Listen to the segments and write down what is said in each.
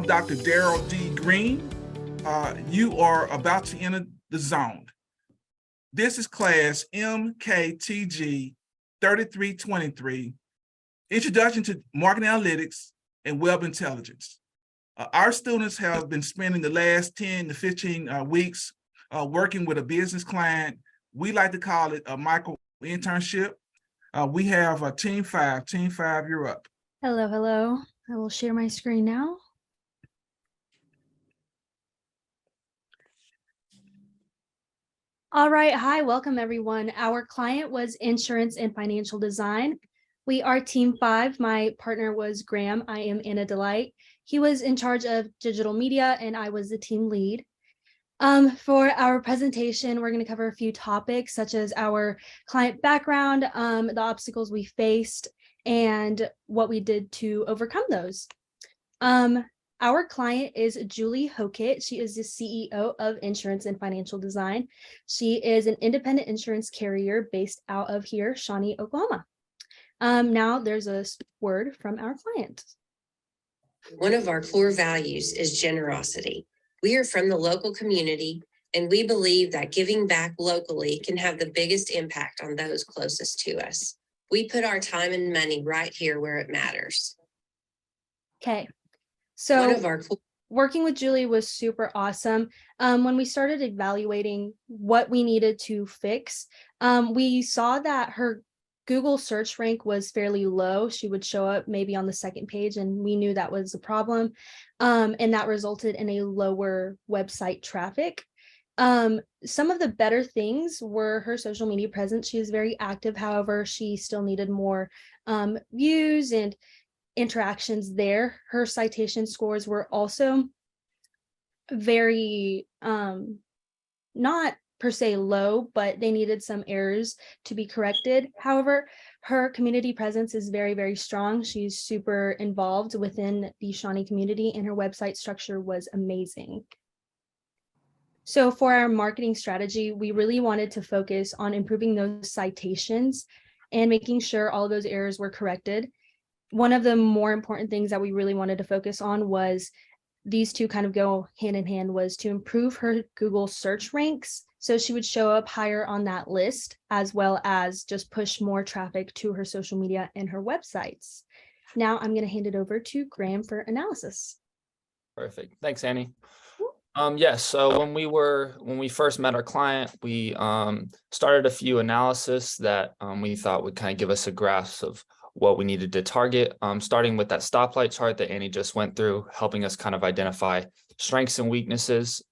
I'm Dr. Daryl D. Green. You are about to enter the zone. This is class MKTG 3323, Introduction to Marketing Analytics and Web Intelligence. Our students have been spending the last 10 to 15 weeks working with a business client. We like to call it a micro internship. We have Team 5. Team 5, you're up. Hello. I will share my screen now. All right. Hi, welcome everyone. Our client was Insurance and Financial Design. We are Team 5. My partner was Graham. I am Anna Delight. He was in charge of digital media and I was the team lead. For our presentation, we're going to cover a few topics such as our client background, the obstacles we faced, and what we did to overcome those. Our client is Julie Hokett. She is the CEO of Insurance and Financial Design. She is an independent insurance carrier based out of here, Shawnee, Oklahoma. Now there's a word from our client. One of our core values is generosity. We are from the local community, and we believe that giving back locally can have the biggest impact on those closest to us. We put our time and money right here where it matters. Okay. So one of our working with Julie was super awesome. When we started evaluating what we needed to fix, we saw that her Google search rank was fairly low. She would show up maybe on the second page, and we knew that was a problem. And that resulted in a lower website traffic. Some of the better things were her social media presence. She is very active. However, she still needed more views and interactions there. Her citation scores were also very not per se low, but they needed some errors to be corrected. However, her community presence is very, very strong. She's super involved within the Shawnee community, and her website structure was amazing. So for our marketing strategy, we really wanted to focus on improving those citations and making sure all of those errors were corrected. One of the more important things that we really wanted to focus on was these two kind of go hand in hand, was to improve her Google search ranks. So she would show up higher on that list, as well as just push more traffic to her social media and her websites. Now I'm going to hand it over to Graham for analysis. Perfect. Thanks, Annie. Yes. So when we first met our client, we started a few analysis that we thought would kind of give us a grasp of what we needed to target, starting with that stoplight chart that Annie just went through, helping us kind of identify strengths and weaknesses.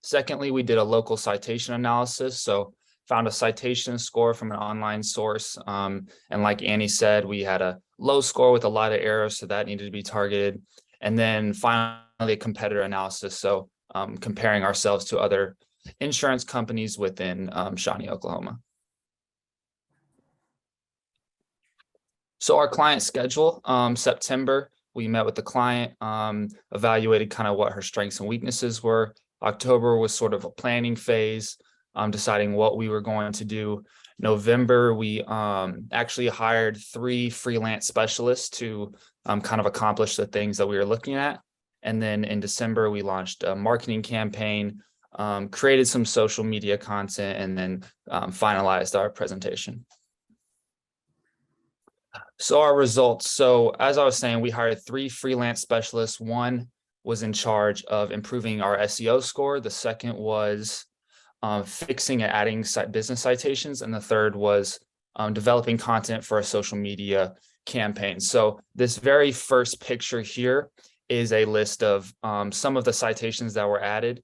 Secondly, we did a local citation analysis. So found a citation score from an online source. And like Annie said, we had a low score with a lot of errors, so that needed to be targeted. And then finally, a competitor analysis. So comparing ourselves to other insurance companies within Shawnee, Oklahoma. So our client schedule, September, we met with the client, evaluated kind of what her strengths and weaknesses were. October was sort of a planning phase, deciding what we were going to do. November, we actually hired 3 freelance specialists to kind of accomplish the things that we were looking at. And then in December, we launched a marketing campaign, created some social media content, and then finalized our presentation. So our results. So as I was saying, we hired 3 freelance specialists. One was in charge of improving our SEO score. The second was fixing and adding business citations. And the third was developing content for a social media campaign. So this very first picture here is a list of some of the citations that were added.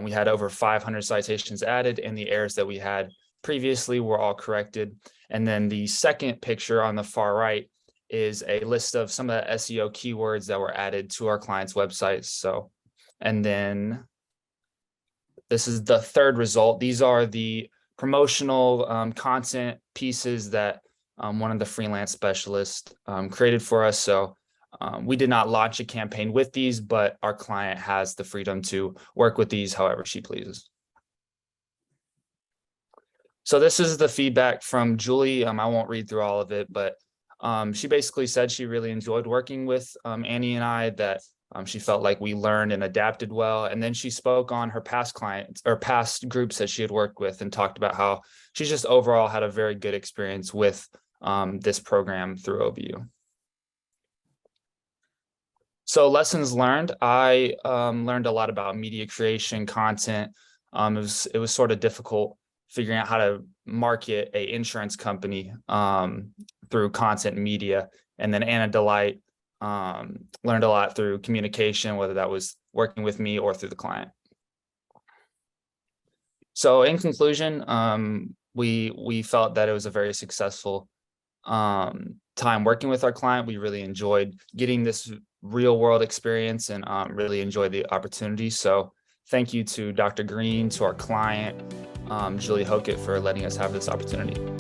We had over 500 citations added, and the errors that we had previously were all corrected. And then the second picture on the far right is a list of some of the SEO keywords that were added to our clients' websites. So, and then this is the third result. These are the promotional content pieces that one of the freelance specialists created for us. So we did not launch a campaign with these, but our client has the freedom to work with these however she pleases. So this is the feedback from Julie. I won't read through all of it, but she basically said she really enjoyed working with Annie and I, that She felt like we learned and adapted well. And then she spoke on her past clients or past groups that she had worked with and talked about how she just overall had a very good experience with this program through OBU. So lessons learned, I learned a lot about media creation, content. It was sort of difficult figuring out how to market a insurance company through content and media. And then Anna Delight learned a lot through communication, whether that was working with me or through the client. So in conclusion, we felt that it was a very successful time working with our client. We really enjoyed getting this real world experience and really enjoyed the opportunity. So thank you to Dr. Green, to our client, Julie Hokett, for letting us have this opportunity.